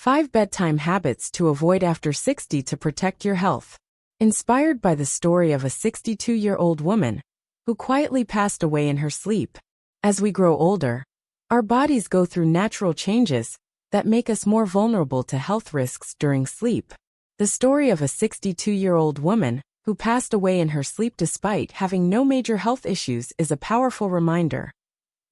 5 Bedtime Habits to Avoid After 60 to Protect Your Health. Inspired by the story of a 62-year-old woman who quietly passed away in her sleep. As we grow older, our bodies go through natural changes that make us more vulnerable to health risks during sleep. The story of a 62-year-old woman who passed away in her sleep despite having no major health issues is a powerful reminder.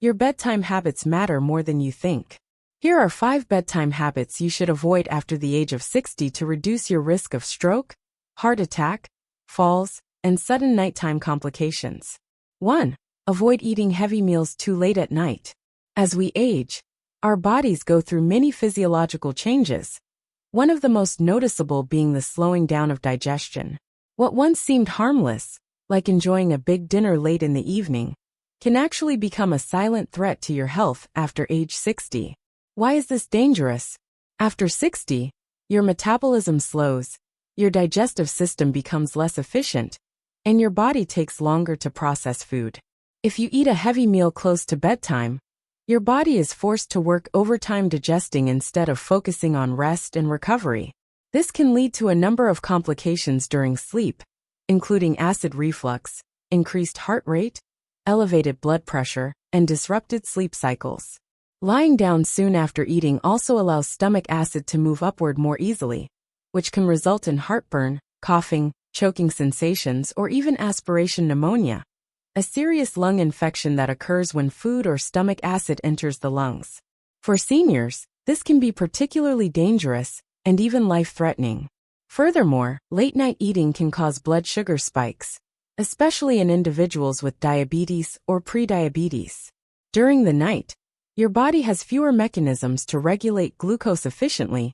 Your bedtime habits matter more than you think. Here are 5 bedtime habits you should avoid after the age of 60 to reduce your risk of stroke, heart attack, falls, and sudden nighttime complications. 1. Avoid eating heavy meals too late at night. As we age, our bodies go through many physiological changes, one of the most noticeable being the slowing down of digestion. What once seemed harmless, like enjoying a big dinner late in the evening, can actually become a silent threat to your health after age 60. Why is this dangerous? After 60, your metabolism slows, your digestive system becomes less efficient, and your body takes longer to process food. If you eat a heavy meal close to bedtime, your body is forced to work overtime digesting instead of focusing on rest and recovery. This can lead to a number of complications during sleep, including acid reflux, increased heart rate, elevated blood pressure, and disrupted sleep cycles. Lying down soon after eating also allows stomach acid to move upward more easily, which can result in heartburn, coughing, choking sensations, or even aspiration pneumonia, a serious lung infection that occurs when food or stomach acid enters the lungs. For seniors, this can be particularly dangerous and even life-threatening. Furthermore, late-night eating can cause blood sugar spikes, especially in individuals with diabetes or prediabetes. During the night, your body has fewer mechanisms to regulate glucose efficiently,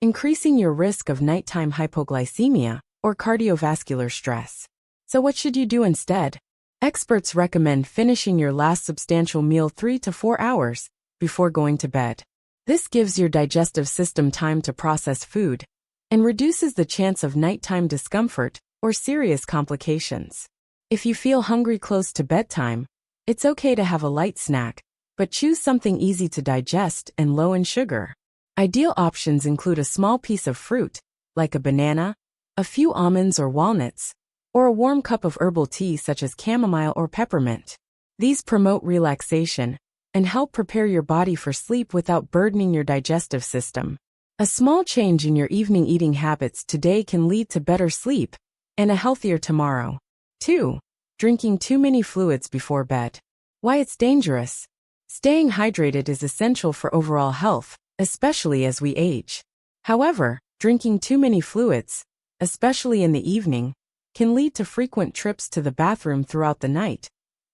increasing your risk of nighttime hypoglycemia or cardiovascular stress. So what should you do instead? Experts recommend finishing your last substantial meal 3 to 4 hours before going to bed. This gives your digestive system time to process food and reduces the chance of nighttime discomfort or serious complications. If you feel hungry close to bedtime, it's okay to have a light snack, but choose something easy to digest and low in sugar. Ideal options include a small piece of fruit, like a banana, a few almonds or walnuts, or a warm cup of herbal tea such as chamomile or peppermint. These promote relaxation and help prepare your body for sleep without burdening your digestive system. A small change in your evening eating habits today can lead to better sleep and a healthier tomorrow. 2. Drinking too many fluids before bed. Why it's dangerous? Staying hydrated is essential for overall health, especially as we age. However, drinking too many fluids, especially in the evening, can lead to frequent trips to the bathroom throughout the night,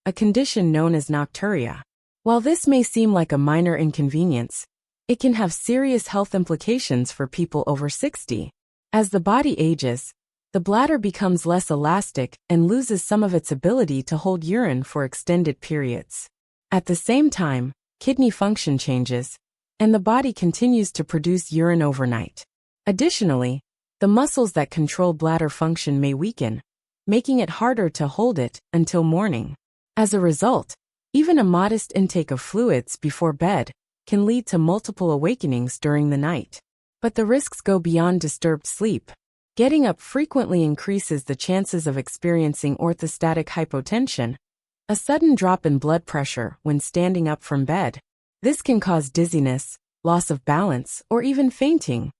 a condition known as nocturia. While this may seem like a minor inconvenience, it can have serious health implications for people over 60. As the body ages, the bladder becomes less elastic and loses some of its ability to hold urine for extended periods. At the same time, kidney function changes, and the body continues to produce urine overnight. Additionally, the muscles that control bladder function may weaken, making it harder to hold it until morning. As a result, even a modest intake of fluids before bed can lead to multiple awakenings during the night. But the risks go beyond disturbed sleep. Getting up frequently increases the chances of experiencing orthostatic hypotension, a sudden drop in blood pressure when standing up from bed. This can cause dizziness, loss of balance, or even fainting,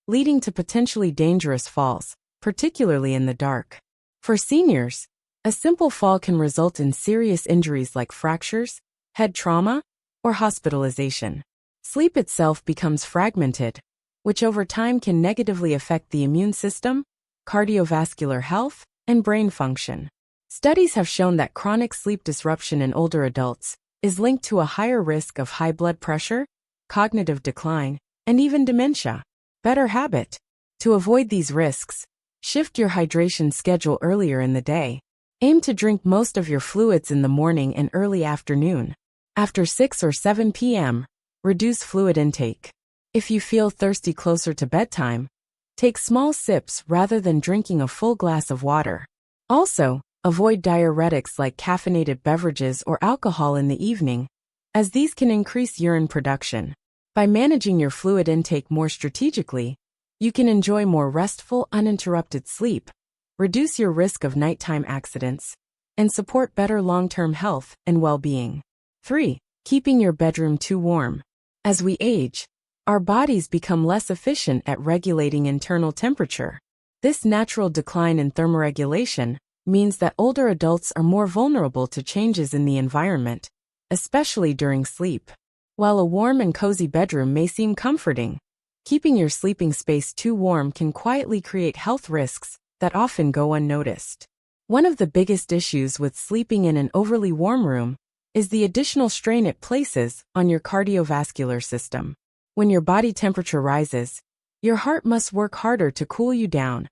leading to potentially dangerous falls, particularly in the dark. For seniors, a simple fall can result in serious injuries like fractures, head trauma, or hospitalization. Sleep itself becomes fragmented, which over time can negatively affect the immune system, cardiovascular health, and brain function. Studies have shown that chronic sleep disruption in older adults is linked to a higher risk of high blood pressure, cognitive decline, and even dementia. Better habit. To avoid these risks, shift your hydration schedule earlier in the day. Aim to drink most of your fluids in the morning and early afternoon. After 6 or 7 p.m., reduce fluid intake. If you feel thirsty closer to bedtime, take small sips rather than drinking a full glass of water. Also, avoid diuretics like caffeinated beverages or alcohol in the evening, as these can increase urine production. By managing your fluid intake more strategically, you can enjoy more restful, uninterrupted sleep, reduce your risk of nighttime accidents, and support better long-term health and well-being. 3. Keeping your bedroom too warm. As we age, our bodies become less efficient at regulating internal temperature. This natural decline in thermoregulation means that older adults are more vulnerable to changes in the environment, especially during sleep. While a warm and cozy bedroom may seem comforting, keeping your sleeping space too warm can quietly create health risks that often go unnoticed. One of the biggest issues with sleeping in an overly warm room is the additional strain it places on your cardiovascular system. When your body temperature rises, your heart must work harder to cool you down,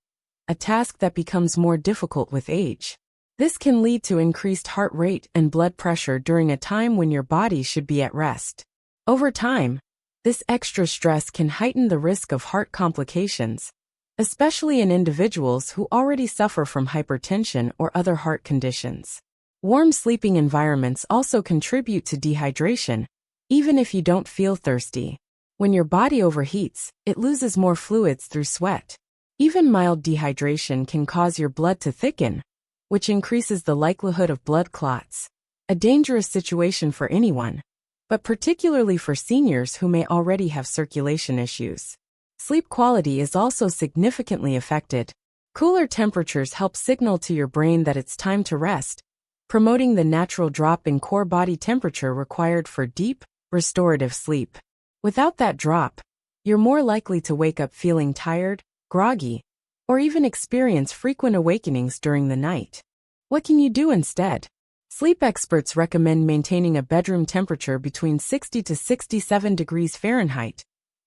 a task that becomes more difficult with age. This can lead to increased heart rate and blood pressure during a time when your body should be at rest. Over time, this extra stress can heighten the risk of heart complications, especially in individuals who already suffer from hypertension or other heart conditions. Warm sleeping environments also contribute to dehydration, even if you don't feel thirsty. When your body overheats, it loses more fluids through sweat. Even mild dehydration can cause your blood to thicken, which increases the likelihood of blood clots. A dangerous situation for anyone, but particularly for seniors who may already have circulation issues. Sleep quality is also significantly affected. Cooler temperatures help signal to your brain that it's time to rest, promoting the natural drop in core body temperature required for deep, restorative sleep. Without that drop, you're more likely to wake up feeling tired, groggy, or even experience frequent awakenings during the night. What can you do instead? Sleep experts recommend maintaining a bedroom temperature between 60 to 67 degrees Fahrenheit,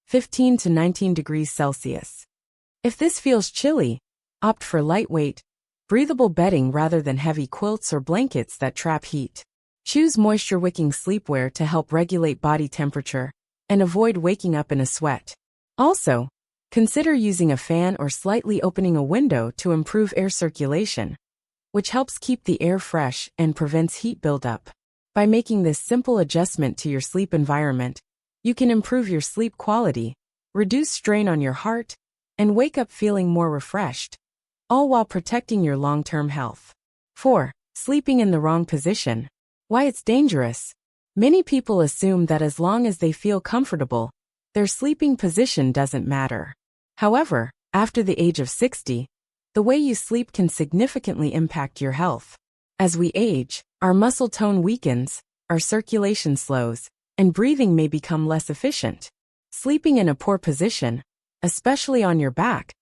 15 to 19 degrees Celsius. If this feels chilly, opt for lightweight, breathable bedding rather than heavy quilts or blankets that trap heat. Choose moisture-wicking sleepwear to help regulate body temperature and avoid waking up in a sweat. Also, consider using a fan or slightly opening a window to improve air circulation, which helps keep the air fresh and prevents heat buildup. By making this simple adjustment to your sleep environment, you can improve your sleep quality, reduce strain on your heart, and wake up feeling more refreshed, all while protecting your long-term health. 4. Sleeping in the wrong position. Why it's dangerous. Many people assume that as long as they feel comfortable, their sleeping position doesn't matter. However, after the age of 60, the way you sleep can significantly impact your health. As we age, our muscle tone weakens, our circulation slows, and breathing may become less efficient. Sleeping in a poor position, especially on your back,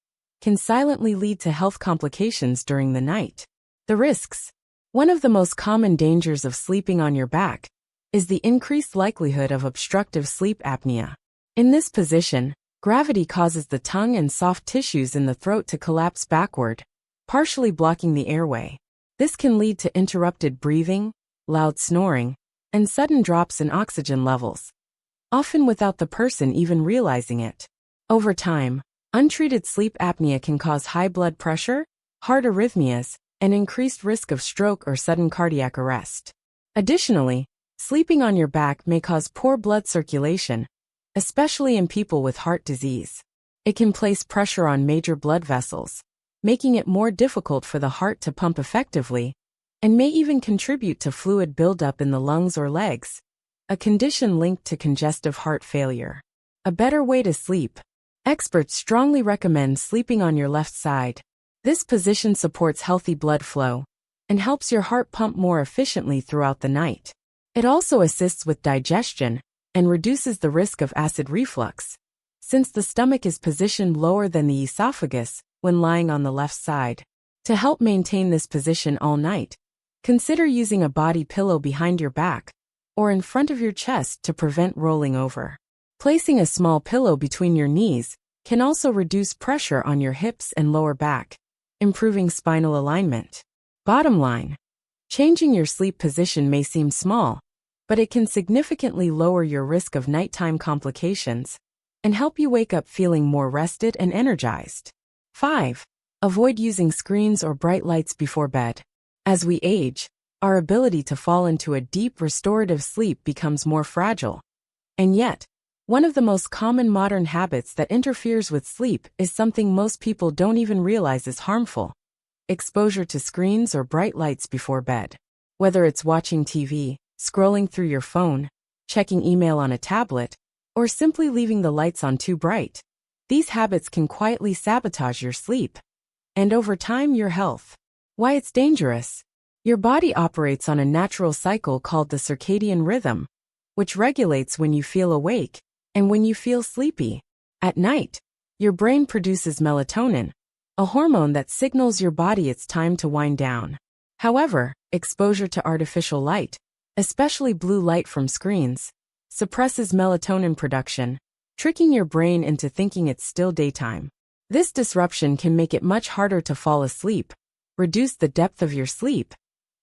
can silently lead to health complications during the night. The risks. One of the most common dangers of sleeping on your back is the increased likelihood of obstructive sleep apnea. In this position, gravity causes the tongue and soft tissues in the throat to collapse backward, partially blocking the airway. This can lead to interrupted breathing, loud snoring, and sudden drops in oxygen levels, often without the person even realizing it. Over time, untreated sleep apnea can cause high blood pressure, heart arrhythmias, and increased risk of stroke or sudden cardiac arrest. Additionally, sleeping on your back may cause poor blood circulation, especially in people with heart disease. It can place pressure on major blood vessels, making it more difficult for the heart to pump effectively, and may even contribute to fluid buildup in the lungs or legs, a condition linked to congestive heart failure. A better way to sleep. Experts strongly recommend sleeping on your left side. This position supports healthy blood flow and helps your heart pump more efficiently throughout the night. It also assists with digestion and reduces the risk of acid reflux, since the stomach is positioned lower than the esophagus when lying on the left side. To help maintain this position all night, consider using a body pillow behind your back or in front of your chest to prevent rolling over. Placing a small pillow between your knees can also reduce pressure on your hips and lower back, improving spinal alignment. Bottom line, changing your sleep position may seem small, but it can significantly lower your risk of nighttime complications and help you wake up feeling more rested and energized. 5. Avoid using screens or bright lights before bed. As we age, our ability to fall into a deep restorative sleep becomes more fragile. And yet, One of the most common modern habits that interferes with sleep is something most people don't even realize is harmful: exposure to screens or bright lights before bed. Whether it's watching TV, scrolling through your phone, checking email on a tablet, or simply leaving the lights on too bright, these habits can quietly sabotage your sleep and, over time, your health. Why it's dangerous. Your body operates on a natural cycle called the circadian rhythm, which regulates when you feel awake and when you feel sleepy. At night, your brain produces melatonin, a hormone that signals your body it's time to wind down. However, exposure to artificial light, especially blue light from screens, suppresses melatonin production, tricking your brain into thinking it's still daytime. This disruption can make it much harder to fall asleep, reduce the depth of your sleep,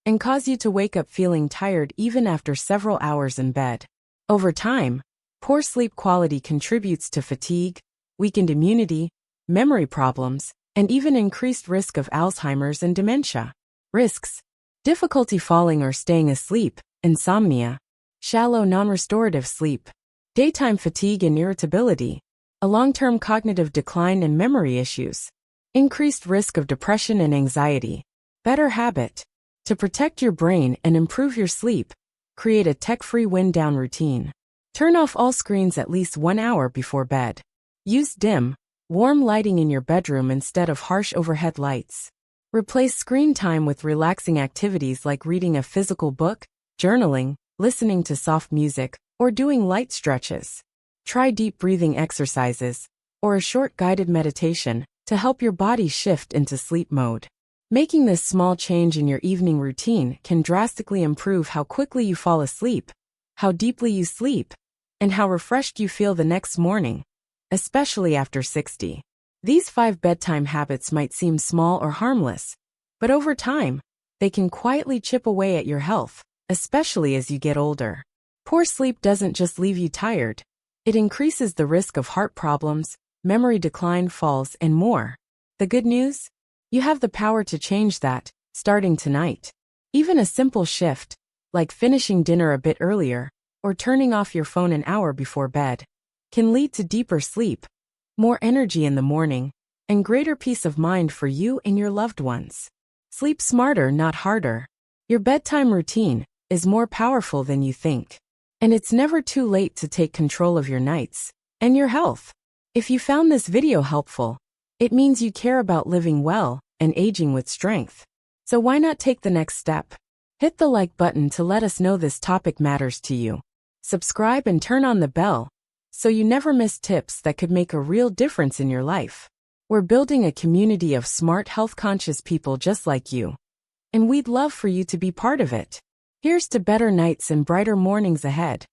and cause you to wake up feeling tired even after several hours in bed. Over time, poor sleep quality contributes to fatigue, weakened immunity, memory problems, and even increased risk of Alzheimer's and dementia. Risks: difficulty falling or staying asleep, insomnia, shallow non-restorative sleep, daytime fatigue and irritability, a long-term cognitive decline and memory issues, increased risk of depression and anxiety. Better habit: to protect your brain and improve your sleep, create a tech-free wind-down routine. Turn off all screens at least 1 hour before bed. Use dim, warm lighting in your bedroom instead of harsh overhead lights. Replace screen time with relaxing activities like reading a physical book, journaling, listening to soft music, or doing light stretches. Try deep breathing exercises or a short guided meditation to help your body shift into sleep mode. Making this small change in your evening routine can drastically improve how quickly you fall asleep, how deeply you sleep, and how refreshed you feel the next morning, especially after 60. These 5 bedtime habits might seem small or harmless, but over time, they can quietly chip away at your health, especially as you get older. Poor sleep doesn't just leave you tired, it increases the risk of heart problems, memory decline, falls, and more. The good news? You have the power to change that, starting tonight. Even a simple shift, like finishing dinner a bit earlier, or turning off your phone an hour before bed, can lead to deeper sleep, more energy in the morning, and greater peace of mind for you and your loved ones. Sleep smarter, not harder. Your bedtime routine is more powerful than you think. And it's never too late to take control of your nights and your health. If you found this video helpful, it means you care about living well and aging with strength. So why not take the next step? Hit the like button to let us know this topic matters to you. Subscribe and turn on the bell so you never miss tips that could make a real difference in your life. We're building a community of smart, health-conscious people just like you, and we'd love for you to be part of it. Here's to better nights and brighter mornings ahead.